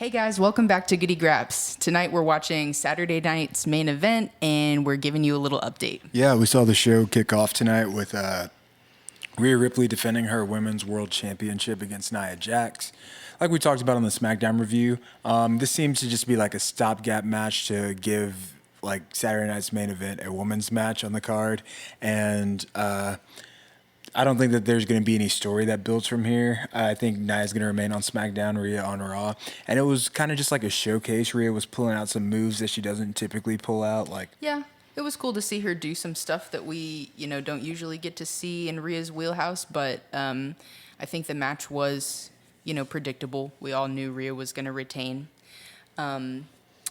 Hey guys, welcome back to Goody Graps. Tonight we're watching Saturday night's main event and we're giving you a little update. Yeah, we saw the show kick off tonight with Rhea Ripley defending her women's world championship against Nia Jax. Like we talked about on the SmackDown review, this seems to just be like a stopgap match to give like Saturday night's main event a women's match on the card, and I don't think that there's going to be any story that builds from here. I think Nia's going to remain on SmackDown, Rhea on Raw. And it was kind of just like a showcase. Rhea was pulling out some moves that she doesn't typically pull out. Yeah, it was cool to see her do some stuff that we, don't usually get to see in Rhea's wheelhouse. But I think the match was, predictable. We all knew Rhea was going to retain.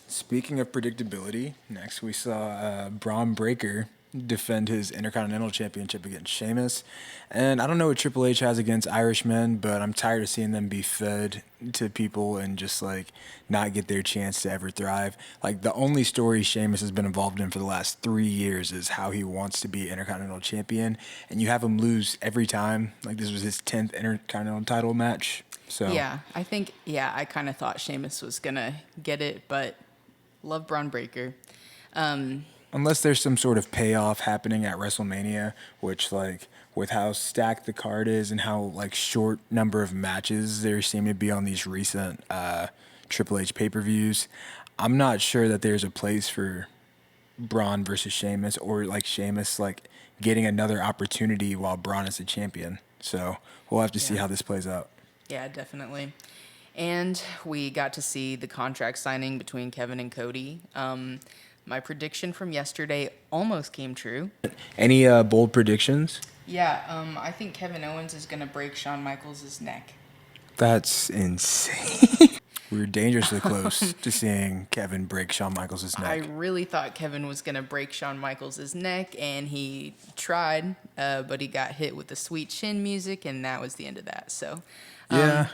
Speaking of predictability, next we saw Braun Breaker defend his Intercontinental Championship against Sheamus. And I don't know what Triple H has against Irishmen, but I'm tired of seeing them be fed to people and just like not get their chance to ever thrive. Like the only story Sheamus has been involved in for the last 3 years is how he wants to be Intercontinental Champion, and you have him lose every time. Like this was his 10th Intercontinental title match. So Yeah, I kind of thought Sheamus was going to get it, but love Braun Breaker. Unless there's some sort of payoff happening at WrestleMania, which like with how stacked the card is and how like short number of matches there seem to be on these recent Triple H pay-per-views, I'm not sure that there's a place for Braun versus Sheamus or like Sheamus like getting another opportunity while Braun is the champion. So we'll have to see how this plays out. Yeah, definitely. And we got to see the contract signing between Kevin and Cody. My prediction from yesterday almost came true. Any bold predictions? Yeah, I think Kevin Owens is going to break Shawn Michaels' neck. That's insane. We were dangerously close to seeing Kevin break Shawn Michaels' neck. I really thought Kevin was going to break Shawn Michaels' neck, and he tried, but he got hit with the sweet chin music, and that was the end of that. So, Yeah.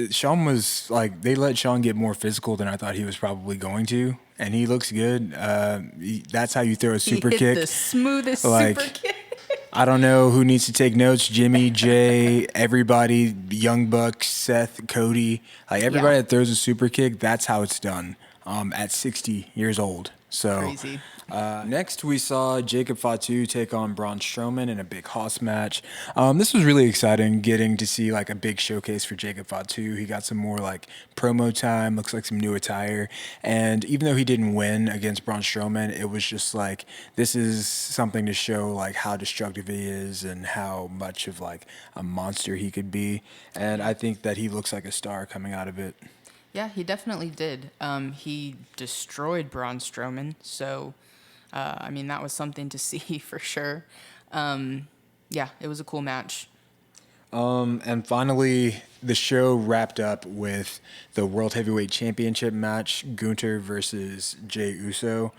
Shawn was like, they let Shawn get more physical than I thought he was probably going to, and he looks good. That's how you throw a super he hit kick. the smoothest Like, super kick. I don't know who needs to take notes. Jimmy, Jay, everybody, Young Bucks, Seth, Cody, like everybody that throws a super kick, that's how it's done at 60 years old. So Crazy. Next, we saw Jacob Fatu take on Braun Strowman in a big Hoss match. This was really exciting, getting to see like a big showcase for Jacob Fatu. He got some more like promo time, looks like some new attire, and even though he didn't win against Braun Strowman, it was just like this is something to show like how destructive he is and how much of like a monster he could be. And I think that he looks like a star coming out of it. Yeah, he definitely did. He destroyed Braun Strowman, so that was something to see for sure. Yeah, it was a cool match. And finally, the show wrapped up with the World Heavyweight Championship match, Gunther versus Jey Uso.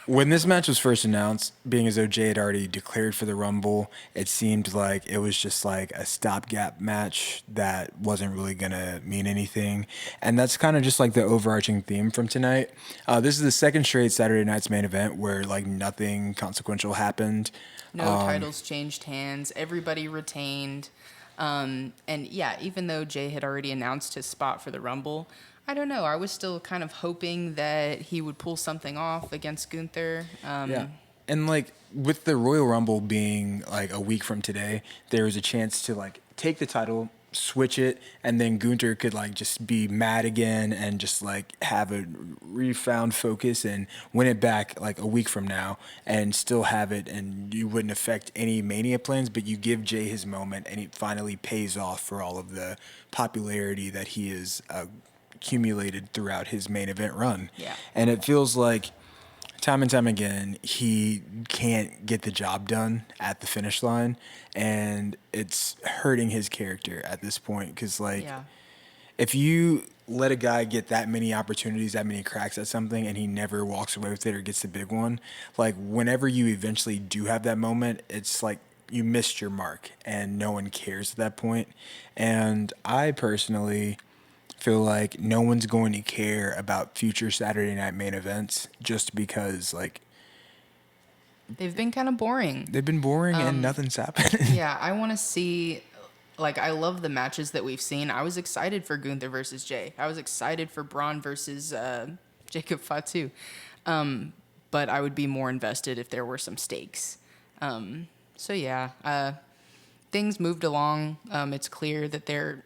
When this match was first announced, being as though Jay had already declared for the Rumble, it seemed like it was just like a stopgap match that wasn't really going to mean anything. And that's kind of just like the overarching theme from tonight. This is the second straight Saturday night's main event where like nothing consequential happened. No titles changed hands. Everybody retained. And yeah, even though Jay had already announced his spot for the Rumble, I don't know. I was still kind of hoping that he would pull something off against Gunther. Yeah. And like with the Royal Rumble being like a week from today, there was a chance to like take the title, switch it, and then Gunther could like just be mad again and just like have a refound focus and win it back like a week from now and still have it, and you wouldn't affect any Mania plans, but you give Jay his moment and it finally pays off for all of the popularity that he is accumulated throughout his main event run. Yeah. And it feels like time and time again, he can't get the job done at the finish line, and it's hurting his character at this point. Because, like, if you let a guy get that many opportunities, that many cracks at something, and he never walks away with it or gets the big one, like, whenever you eventually do have that moment, it's like you missed your mark, and no one cares at that point. And I personally feel like no one's going to care about future Saturday night main events just because like they've been kind of boring. They've been boring and nothing's happening. Yeah, I want to see like I love the matches that we've seen. I was excited for Gunther versus Jay. I was excited for Braun versus Jacob Fatu. But I would be more invested if there were some stakes. So yeah, things moved along. It's clear that they're,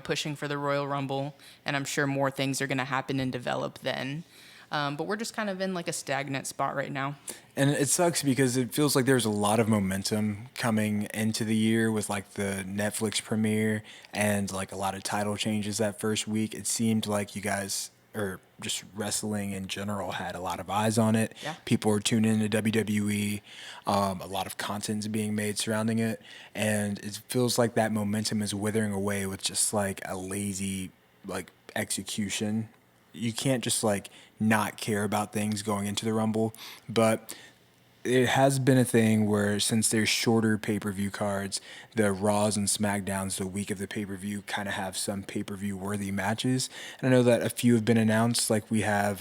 pushing for the Royal Rumble, and I'm sure more things are going to happen and develop then. But we're just kind of in like a stagnant spot right now. And it sucks because it feels like there's a lot of momentum coming into the year with like the Netflix premiere and like a lot of title changes that first week. It seemed like you guys, or just wrestling in general, had a lot of eyes on it. Yeah. People are tuning into WWE. A lot of content's being made surrounding it. And it feels like that momentum is withering away with just like a lazy like execution. You can't just like not care about things going into the Rumble, but it has been a thing where since there's shorter pay-per-view cards, the Raws and SmackDowns the week of the pay-per-view kind of have some pay-per-view worthy matches. And I know that a few have been announced, like we have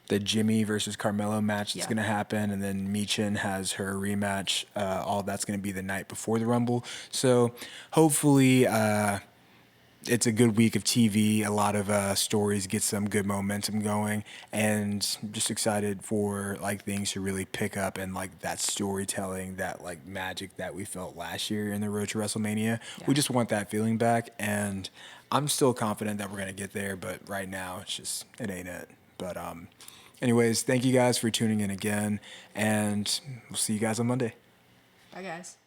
the Jimmy versus Carmelo match that's going to happen, and then Michin has her rematch. All that's going to be the night before the Rumble. So hopefully it's a good week of TV. A lot of stories get some good momentum going, and just excited for like things to really pick up and like that storytelling, that like magic that we felt last year in the Road to WrestleMania. Yeah. We just want that feeling back, and I'm still confident that we're gonna get there. But right now, it ain't it. But anyways, thank you guys for tuning in again, and we'll see you guys on Monday. Bye, guys.